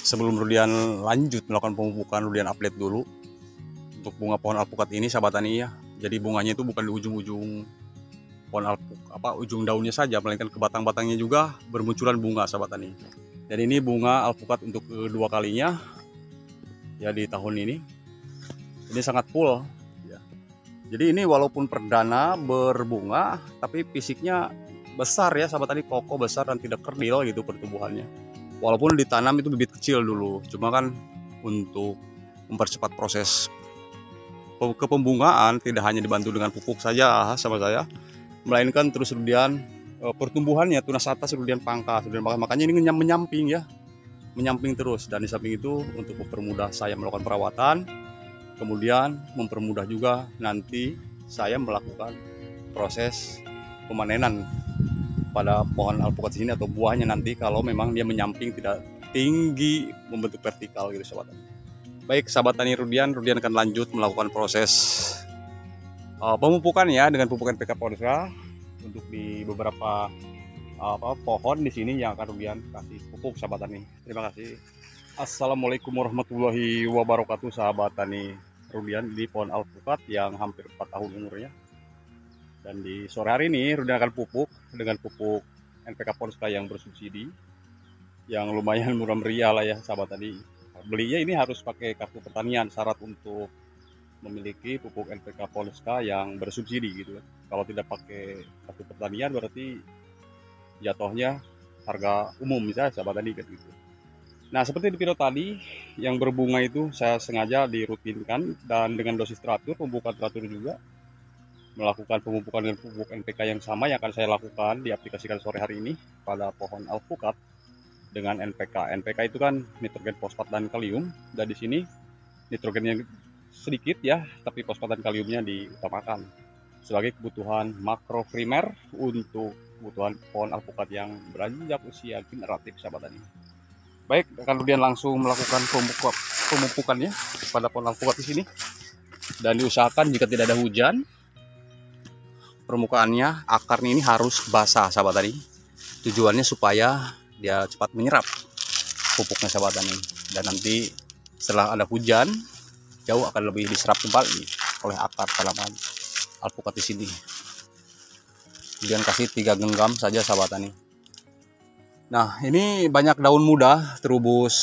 Sebelum Rudian lanjut melakukan pemupukan, Rudian update dulu untuk bunga pohon alpukat ini, sahabat tani ya. Jadi bunganya itu bukan di ujung-ujung pohon ujung daunnya saja, melainkan ke batang-batangnya juga bermunculan bunga, sahabat tani. Dan ini bunga alpukat untuk kedua kalinya ya di tahun ini. Ini sangat full ya. Jadi ini walaupun perdana berbunga, tapi fisiknya besar ya sahabat tani, kokoh, besar dan tidak kerdil gitu pertumbuhannya. Walaupun ditanam itu bibit kecil dulu, cuma kan untuk mempercepat proses kepembungaan tidak hanya dibantu dengan pupuk saja sama saya, melainkan terus kemudian pertumbuhannya tunas atas kemudian pangkas, makanya ini menyamping ya, menyamping terus. Dan di samping itu untuk mempermudah saya melakukan perawatan, kemudian mempermudah juga nanti saya melakukan proses pemanenan pada pohon alpukat sini atau buahnya nanti kalau memang dia menyamping tidak tinggi membentuk vertikal gitu sahabat. Baik sahabat tani Rudian akan lanjut melakukan proses pemupukan ya dengan pupuk NPK Polska untuk di beberapa pohon di sini yang akan Rudian kasih pupuk sahabat tani. Terima kasih. Assalamualaikum warahmatullahi wabarakatuh sahabat tani Rudian di pohon alpukat yang hampir 4 tahun umurnya. Dan di sore hari ini Rudian akan pupuk dengan pupuk NPK Polska yang bersubsidi, yang lumayan murah meriah lah ya sahabat tadi. Belinya ini harus pakai kartu pertanian, syarat untuk memiliki pupuk NPK Polska yang bersubsidi gitu. Kalau tidak pakai kartu pertanian berarti jatuhnya harga umum misalnya sahabat tadi gitu. Nah seperti di video tadi yang berbunga itu saya sengaja dirutinkan dan dengan dosis teratur, pembukaan teratur juga, melakukan pemupukan dengan pupuk NPK yang sama yang akan saya lakukan diaplikasikan sore hari ini pada pohon alpukat dengan NPK. NPK itu kan nitrogen, fosfat dan kalium. Dan di sini nitrogennya sedikit ya, tapi fosfat dan kaliumnya diutamakan sebagai kebutuhan makro primer untuk kebutuhan pohon alpukat yang beranjak usia generatif sahabat tani. Baik, akan kemudian langsung melakukan pemupukannya pada pohon alpukat di sini. Dan diusahakan jika tidak ada hujan, permukaannya akarnya ini harus basah sahabat tani. Tujuannya supaya dia cepat menyerap pupuknya sahabat tani, dan nanti setelah ada hujan jauh akan lebih diserap kembali oleh akar tanaman alpukat di sini. Kemudian kasih 3 genggam saja sahabat tani. Nah ini banyak daun muda terubus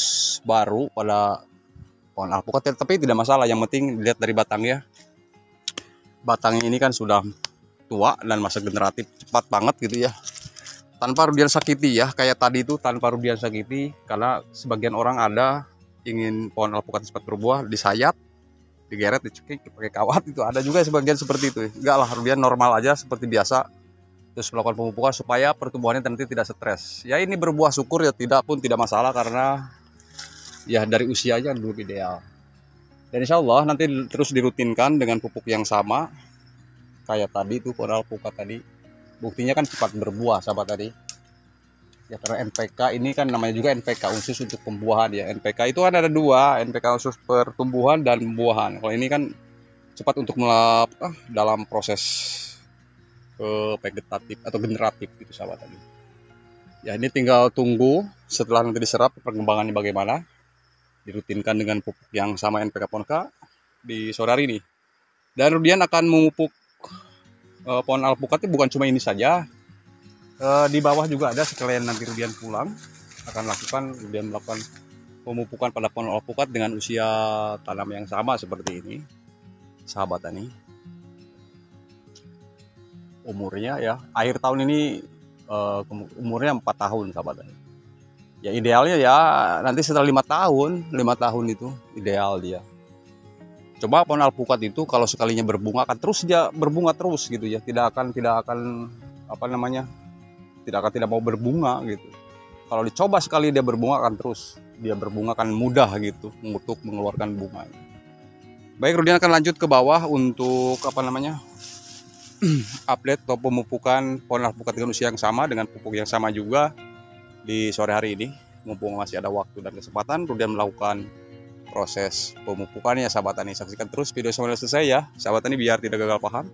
baru pada pohon alpukat, tapi tidak masalah, yang penting dilihat dari batangnya. Batangnya ini kan sudah tua dan masa generatif cepat banget gitu ya, tanpa Rudian sakiti ya, kayak tadi itu tanpa Rudian sakiti. Karena sebagian orang ada ingin pohon alpukat cepat berbuah, disayat, digeret, dicekik pakai kawat, itu ada juga sebagian seperti itu. Enggak lah, Rudian normal aja seperti biasa, terus melakukan pemupukan supaya pertumbuhannya nanti tidak stres. Ya ini berbuah syukur ya, tidak pun tidak masalah karena ya dari usianya belum ideal. Dan insya Allah nanti terus dirutinkan dengan pupuk yang sama kayak tadi itu pohon alpukat tadi. Buktinya kan cepat berbuah sahabat tadi ya, karena NPK ini kan namanya juga NPK khusus untuk pembuahan ya. NPK itu kan ada 2, NPK khusus pertumbuhan dan pembuahan. Kalau ini kan cepat untuk dalam proses vegetatif atau generatif gitu sahabat tadi ya. Ini tinggal tunggu setelah nanti diserap perkembangannya bagaimana, dirutinkan dengan pupuk yang sama NPK Polska di sore hari ini. Dan Rudian akan memupuk pohon alpukat bukan cuma ini saja, di bawah juga ada. Sekalian nanti Rudian pulang akan melakukan pemupukan pada pohon alpukat dengan usia tanam yang sama seperti ini sahabat tani. Umurnya ya akhir tahun ini umurnya 4 tahun sahabat tani ya. Idealnya ya nanti setelah 5 tahun itu ideal dia. Coba pohon alpukat itu kalau sekalinya berbunga akan terus dia berbunga terus gitu ya, tidak akan tidak mau berbunga gitu. Kalau dicoba sekali dia berbunga akan terus dia berbunga, akan mudah gitu untuk mengeluarkan bunga. Baik, Rudian akan lanjut ke bawah untuk update atau pemupukan pohon alpukat dengan usia yang sama dengan pupuk yang sama juga di sore hari ini. Mumpung masih ada waktu dan kesempatan, Rudian melakukan proses pemupukannya sahabat tani. Saksikan terus video sampai selesai ya sahabat tani biar tidak gagal paham.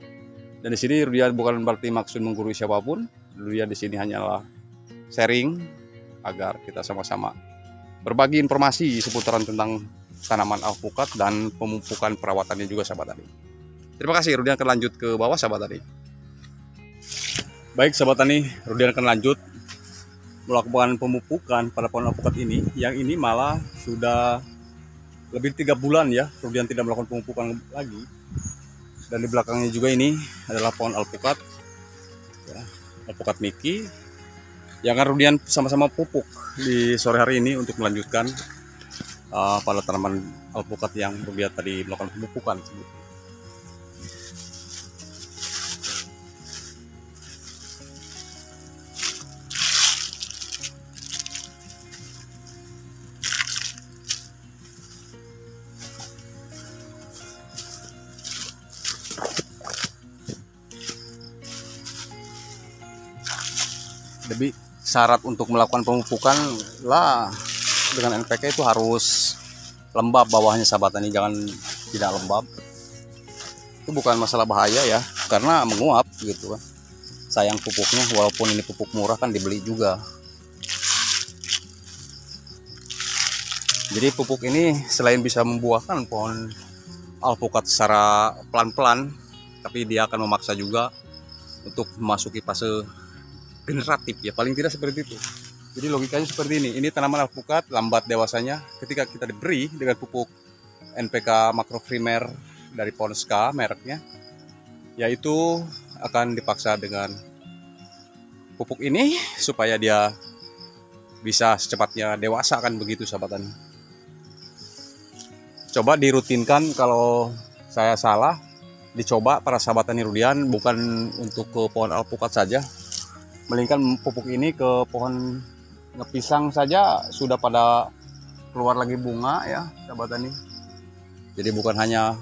Dan di sini Rudian bukan berarti maksud menggurui siapapun. Rudian di sini hanyalah sharing agar kita sama-sama berbagi informasi seputaran tentang tanaman alpukat dan pemupukan perawatannya juga sahabat tani. Terima kasih. Rudian akan lanjut ke bawah sahabat tani. Baik sahabat tani, Rudian akan lanjut melakukan pemupukan pada pohon alpukat ini. Yang ini malah sudah lebih 3 bulan ya Rudian tidak melakukan pemupukan lagi. Dan di belakangnya juga ini adalah pohon alpukat ya, alpukat Miki yang akan Rudian sama-sama pupuk di sore hari ini untuk melanjutkan pada tanaman alpukat yang Rudian tadi melakukan pemupukan. Jadi syarat untuk melakukan pemupukan lah dengan NPK itu harus lembab bawahnya sahabat tani, jangan tidak lembab. Itu bukan masalah bahaya ya, karena menguap gitu kan. Sayang pupuknya, walaupun ini pupuk murah kan dibeli juga. Jadi pupuk ini selain bisa membuahkan pohon alpukat secara pelan-pelan, tapi dia akan memaksa juga untuk memasuki fase generatif ya, paling tidak seperti itu. Jadi logikanya seperti ini tanaman alpukat lambat dewasanya ketika kita diberi dengan pupuk NPK makroprimer dari Ponska mereknya, yaitu akan dipaksa dengan pupuk ini supaya dia bisa secepatnya dewasa, kan begitu sahabat tani. Coba dirutinkan, kalau saya salah dicoba para sahabat tani Rudian, bukan untuk ke pohon alpukat saja, melainkan pupuk ini ke pohon ngepisang saja sudah pada keluar lagi bunga ya sahabat tani. Jadi bukan hanya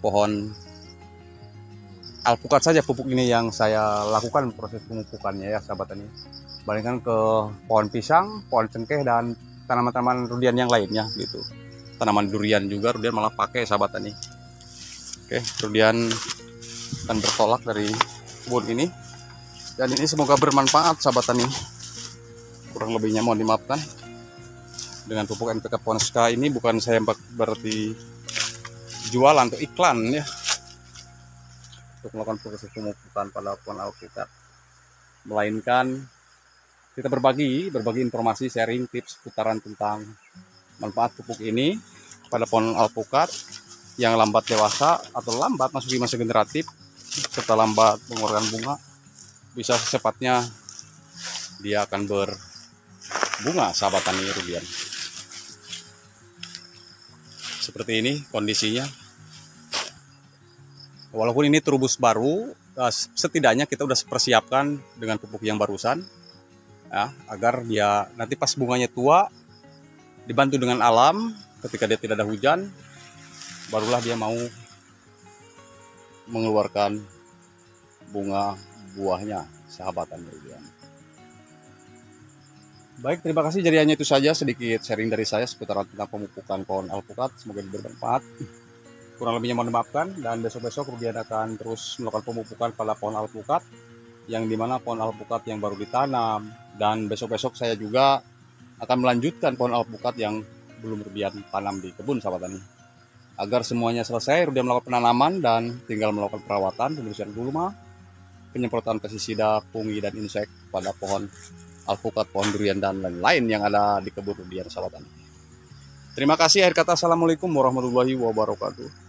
pohon alpukat saja pupuk ini yang saya lakukan proses pemupukannya ya sahabat tani, melainkan ke pohon pisang, pohon cengkeh, dan tanaman-tanaman Rudian yang lainnya gitu. Tanaman durian juga Rudian malah pakai sahabat tani. Oke, Rudian akan bertolak dari kebun ini. Dan ini semoga bermanfaat sahabat tani. Kurang lebihnya mohon dimaafkan. Dengan pupuk NPK Ponska ini bukan saya berarti jualan atau iklan ya, untuk melakukan proses pemupukan pada pohon alpukat, melainkan kita berbagi informasi, sharing tips seputaran tentang manfaat pupuk ini pada pohon alpukat yang lambat dewasa atau lambat masuk di masa generatif serta lambat mengeluarkan bunga. Bisa secepatnya dia akan berbunga sahabat tani Rudian. Seperti ini kondisinya. Walaupun ini terubus baru, setidaknya kita udah persiapkan dengan pupuk yang barusan ya, agar dia nanti pas bunganya tua dibantu dengan alam, ketika dia tidak ada hujan barulah dia mau mengeluarkan bunga buahnya sahabat tani Rudian. Baik, terima kasih. Jadi hanya itu saja sedikit sharing dari saya seputar tentang pemupukan pohon alpukat. Semoga bermanfaat. Kurang lebihnya mohon dimaafkan, dan besok-besok Rudian akan terus melakukan pemupukan pada pohon alpukat, yang dimana pohon alpukat yang baru ditanam, dan besok-besok saya juga akan melanjutkan pohon alpukat yang belum Rudian tanam di kebun sahabat tani. Agar semuanya selesai, Rudian melakukan penanaman dan tinggal melakukan perawatan, pembersihan gulma, penyemprotan pestisida, fungi dan insek pada pohon alpukat, pohon durian, dan lain-lain yang ada di kebun Rudian sahabat tani. Terima kasih. Akhir kata, assalamualaikum warahmatullahi wabarakatuh.